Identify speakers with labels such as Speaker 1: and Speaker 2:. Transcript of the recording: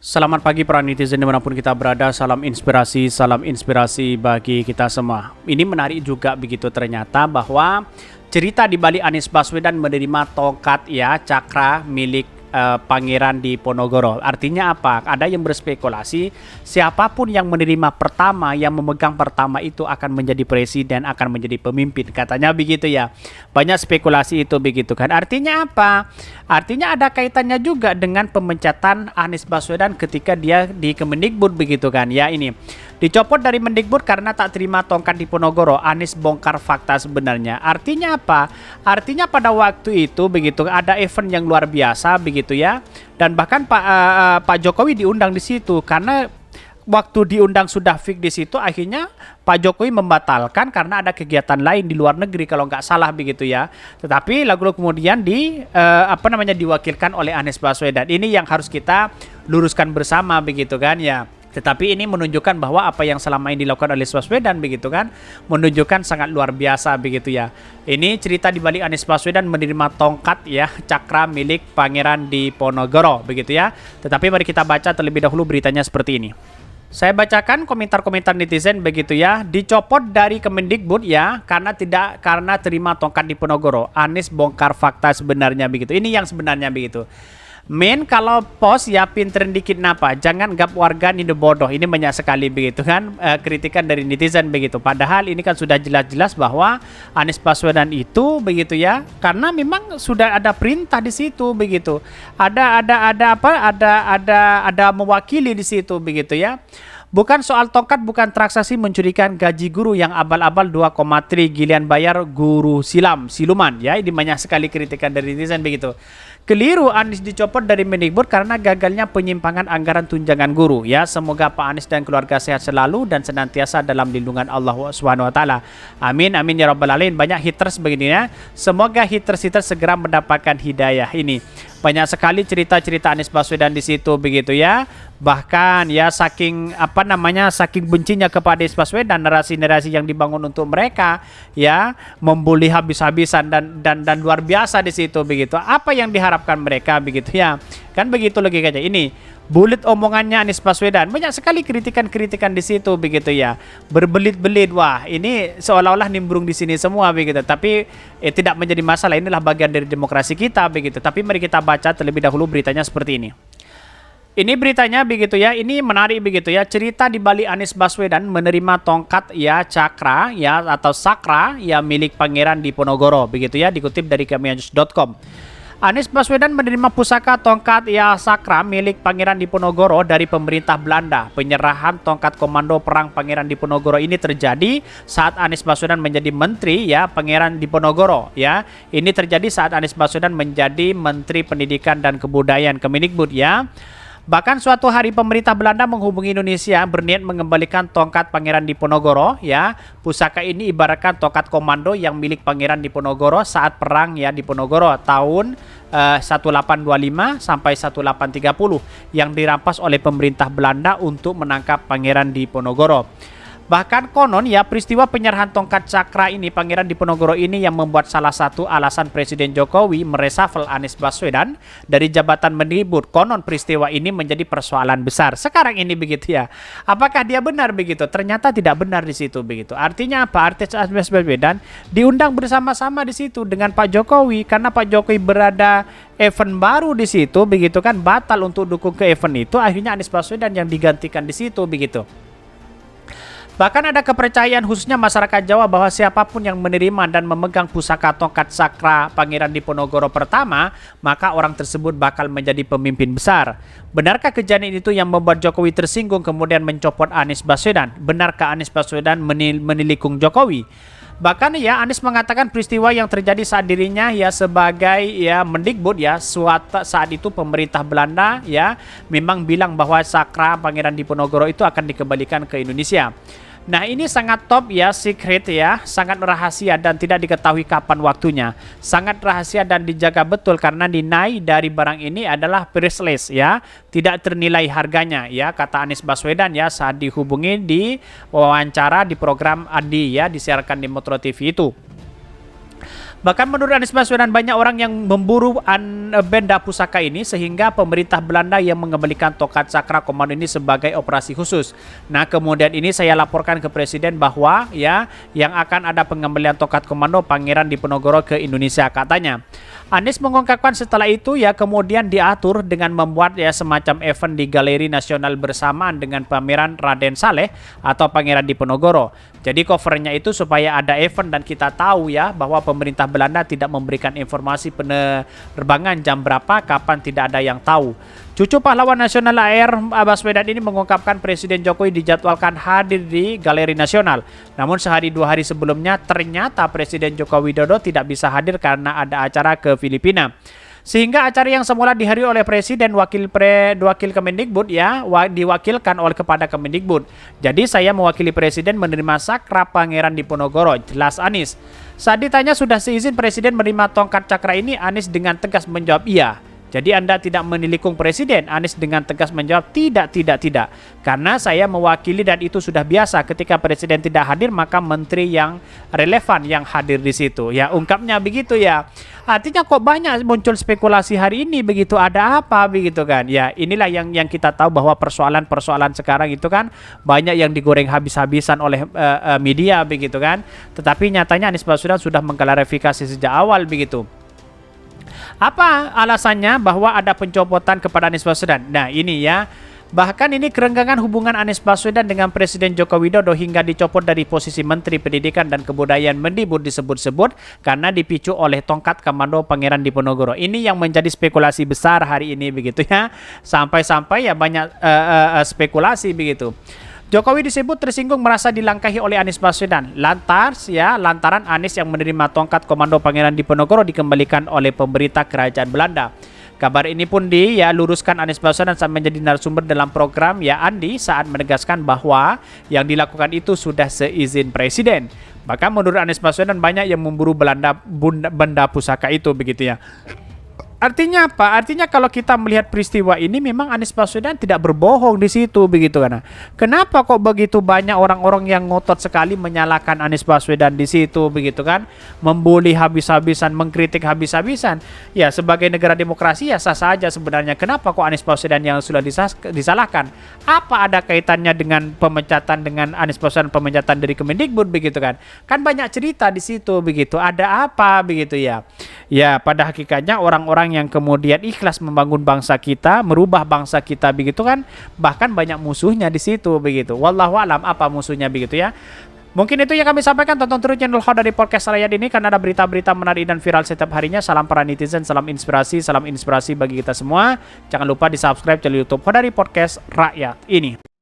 Speaker 1: Selamat pagi para netizen dimanapun kita berada, salam inspirasi bagi kita semua. Ini menarik juga begitu ternyata bahwa cerita di balik Anies Baswedan menerima tongkat ya cakra milik Pangeran Diponegoro. Artinya apa? Ada yang berspekulasi siapapun yang menerima pertama, yang memegang pertama itu akan menjadi presiden, akan menjadi pemimpin. Katanya begitu ya. Banyak spekulasi itu begitu kan. Artinya apa? Artinya ada kaitannya juga dengan pemecatan Anies Baswedan ketika dia di Kemendikbud begitu kan. Ya ini. Dicopot dari Mendikbud karena tak terima tongkat Diponegoro. Anies bongkar fakta sebenarnya. Artinya apa? Artinya pada waktu itu begitu ada event yang luar biasa begitu ya. Dan bahkan Pak Jokowi diundang di situ karena waktu diundang sudah fix di situ, akhirnya Pak Jokowi membatalkan karena ada kegiatan lain di luar negeri kalau nggak salah begitu ya. Tetapi lalu kemudian diwakilkan oleh Anies Baswedan. Ini yang harus kita luruskan bersama begitu kan ya. Tetapi ini menunjukkan bahwa apa yang selama ini dilakukan oleh Baswedan begitu kan, menunjukkan sangat luar biasa begitu ya. Ini cerita di balik Anies Baswedan menerima tongkat ya cakra milik Pangeran Diponegoro begitu ya. Tetapi mari kita baca terlebih dahulu beritanya seperti ini. Saya bacakan komentar-komentar netizen begitu ya. Dicopot dari Kemendikbud ya karena terima tongkat Diponegoro. Anies bongkar fakta sebenarnya begitu. Ini yang sebenarnya begitu. Men kalau pos ya pinterin dikit napa, jangan gap warga ini bodoh. Ini banyak sekali begitu kan kritikan dari netizen begitu. Padahal ini kan sudah jelas-jelas bahwa Anies Baswedan itu begitu ya, karena memang sudah ada perintah di situ begitu. Ada mewakili di situ begitu ya. Bukan soal tongkat, bukan transaksi mencurikan gaji guru yang abal-abal 2,3 gilian bayar guru siluman ya. Ini banyak sekali kritikan dari netizen begitu. Keliru Anies dicopot dari Mendikbud karena gagalnya penyimpangan anggaran tunjangan guru ya. Semoga Pak Anies dan keluarga sehat selalu dan senantiasa dalam lindungan Allah SWT. Amin amin ya rabbal alamin. Banyak haters begini ya. Semoga haters segera mendapatkan hidayah ini. Banyak sekali cerita-cerita Anies Baswedan di situ begitu ya. Bahkan ya saking bencinya kepada Anies Baswedan, narasi-narasi yang dibangun untuk mereka ya membuli habis-habisan dan luar biasa di situ begitu. Apa yang diharapkan mereka begitu ya. Kan begitu logikanya. Ini bulit omongannya Anies Baswedan. Banyak sekali kritikan-kritikan di situ begitu ya. Berbelit-belit. Wah, ini seolah-olah nimbrung di sini semua begitu. Tapi tidak menjadi masalah. Inilah bagian dari demokrasi kita begitu. Tapi mari kita baca terlebih dahulu beritanya seperti ini. Ini beritanya begitu ya, ini menarik begitu ya. Cerita di balik Anies Baswedan menerima tongkat ya cakra ya atau sakra ya milik Pangeran Diponegoro begitu ya, dikutip dari kamiannews.com. Anies Baswedan menerima pusaka tongkat ya sakra milik Pangeran Diponegoro dari pemerintah Belanda. Penyerahan tongkat komando perang Pangeran Diponegoro ini terjadi saat Anies Baswedan menjadi menteri ya Pangeran Diponegoro ya. Ini terjadi saat Anies Baswedan menjadi Menteri Pendidikan dan Kebudayaan Kemendikbud ya. Bahkan suatu hari pemerintah Belanda menghubungi Indonesia berniat mengembalikan tongkat Pangeran Diponegoro ya. Pusaka ini ibaratkan tongkat komando yang milik Pangeran Diponegoro saat perang ya Diponegoro tahun 1825 sampai 1830 yang dirampas oleh pemerintah Belanda untuk menangkap Pangeran Diponegoro. Bahkan konon ya peristiwa penyerahan tongkat cakra ini Pangeran Diponegoro ini yang membuat salah satu alasan Presiden Jokowi meresafel Anies Baswedan dari jabatan Mendikbud. Konon peristiwa ini menjadi persoalan besar. Sekarang ini begitu ya. Apakah dia benar begitu? Ternyata tidak benar di situ begitu. Artinya apa? Artinya Anies Baswedan diundang bersama-sama di situ dengan Pak Jokowi karena Pak Jokowi berada event baru di situ begitu kan, batal untuk dukung ke event itu, akhirnya Anies Baswedan yang digantikan di situ begitu. Bahkan ada kepercayaan khususnya masyarakat Jawa bahwa siapapun yang menerima dan memegang pusaka tongkat sakra Pangeran Diponegoro pertama, maka orang tersebut bakal menjadi pemimpin besar. Benarkah kejadian itu yang membuat Jokowi tersinggung kemudian mencopot Anies Baswedan? Benarkah Anies Baswedan menilikung Jokowi? Bahkan ya Anies mengatakan peristiwa yang terjadi saat dirinya ya sebagai ya Mendikbud ya saat itu pemerintah Belanda ya memang bilang bahwa sakra Pangeran Diponegoro itu akan dikembalikan ke Indonesia. Nah ini sangat top ya, secret ya, sangat rahasia dan tidak diketahui kapan waktunya. Sangat rahasia dan dijaga betul karena dinilai dari barang ini adalah priceless ya, tidak ternilai harganya ya, kata Anies Baswedan ya saat dihubungi di wawancara di program Adi ya, disiarkan di Metro TV itu. Bahkan menurut Anies Baswedan banyak orang yang memburu benda pusaka ini sehingga pemerintah Belanda yang mengembalikan tongkat cakra komando ini sebagai operasi khusus. Nah, kemudian ini saya laporkan ke Presiden bahwa ya yang akan ada pengembalian tongkat komando Pangeran Diponegoro ke Indonesia katanya. Anies mengungkapkan setelah itu ya kemudian diatur dengan membuat ya semacam event di Galeri Nasional bersamaan dengan pameran Raden Saleh atau Pangeran Diponegoro. Jadi covernya itu supaya ada event dan kita tahu ya bahwa pemerintah Belanda tidak memberikan informasi penerbangan jam berapa, kapan, tidak ada yang tahu. Cucu pahlawan nasional AR Baswedan ini mengungkapkan Presiden Jokowi dijadwalkan hadir di Galeri Nasional. Namun sehari 2 hari sebelumnya ternyata Presiden Joko Widodo tidak bisa hadir karena ada acara ke Filipina. Sehingga acara yang semula dihadiri oleh Presiden wakil Kemendikbud ya diwakilkan oleh kepada Kemendikbud. Jadi saya mewakili Presiden menerima sakra Pangeran Diponegoro, jelas Anies. Saat ditanya sudah seizin Presiden menerima tongkat cakra ini, Anies dengan tegas menjawab iya. Jadi Anda tidak menilikung Presiden. Anies dengan tegas menjawab tidak. Karena saya mewakili dan itu sudah biasa. Ketika Presiden tidak hadir maka menteri yang relevan yang hadir di situ. Ya ungkapnya begitu ya. Artinya kok banyak muncul spekulasi hari ini begitu, ada apa begitu kan. Ya inilah yang kita tahu bahwa persoalan sekarang itu kan banyak yang digoreng habis-habisan oleh media begitu kan. Tetapi nyatanya Anies Baswedan sudah mengklarifikasi sejak awal begitu. Apa alasannya bahwa ada pencopotan kepada Anies Baswedan? Nah ini ya, bahkan ini kerenggangan hubungan Anies Baswedan dengan Presiden Joko Widodo hingga dicopot dari posisi Menteri Pendidikan dan Kebudayaan Mendikbud disebut-sebut karena dipicu oleh tongkat komando Pangeran Diponegoro. Ini yang menjadi spekulasi besar hari ini begitu ya, sampai-sampai ya banyak spekulasi begitu. Jokowi disebut tersinggung merasa dilangkahi oleh Anies Baswedan. Lantaran Anies yang menerima tongkat komando Pangeran Diponegoro dikembalikan oleh pemerintah Kerajaan Belanda. Kabar ini pun luruskan Anies Baswedan saat menjadi narasumber dalam program Ya Andi saat menegaskan bahwa yang dilakukan itu sudah seizin Presiden. Bahkan menurut Anies Baswedan banyak yang memburu benda pusaka itu begitu ya. Artinya apa? Artinya kalau kita melihat peristiwa ini memang Anies Baswedan tidak berbohong di situ begitu kan. Kenapa kok begitu banyak orang-orang yang ngotot sekali menyalahkan Anies Baswedan di situ begitu kan? Membuli habis-habisan, mengkritik habis-habisan. Ya sebagai negara demokrasi ya sah saja sebenarnya. Kenapa kok Anies Baswedan yang sudah disalahkan? Apa ada kaitannya dengan pemecatan dengan Anies Baswedan pemecatan dari Kemendikbud begitu kan? Kan banyak cerita di situ begitu. Ada apa begitu ya? Ya pada hakikatnya orang-orang yang kemudian ikhlas membangun bangsa kita, merubah bangsa kita begitu kan, bahkan banyak musuhnya di situ begitu. Wallahu alam apa musuhnya begitu ya. Mungkin itu yang kami sampaikan. Tonton terus channel Khodari Podcast Rakyat ini karena ada berita-berita menarik dan viral setiap harinya. Salam para netizen, salam inspirasi bagi kita semua. Jangan lupa di subscribe channel YouTube Khodari Podcast Rakyat ini.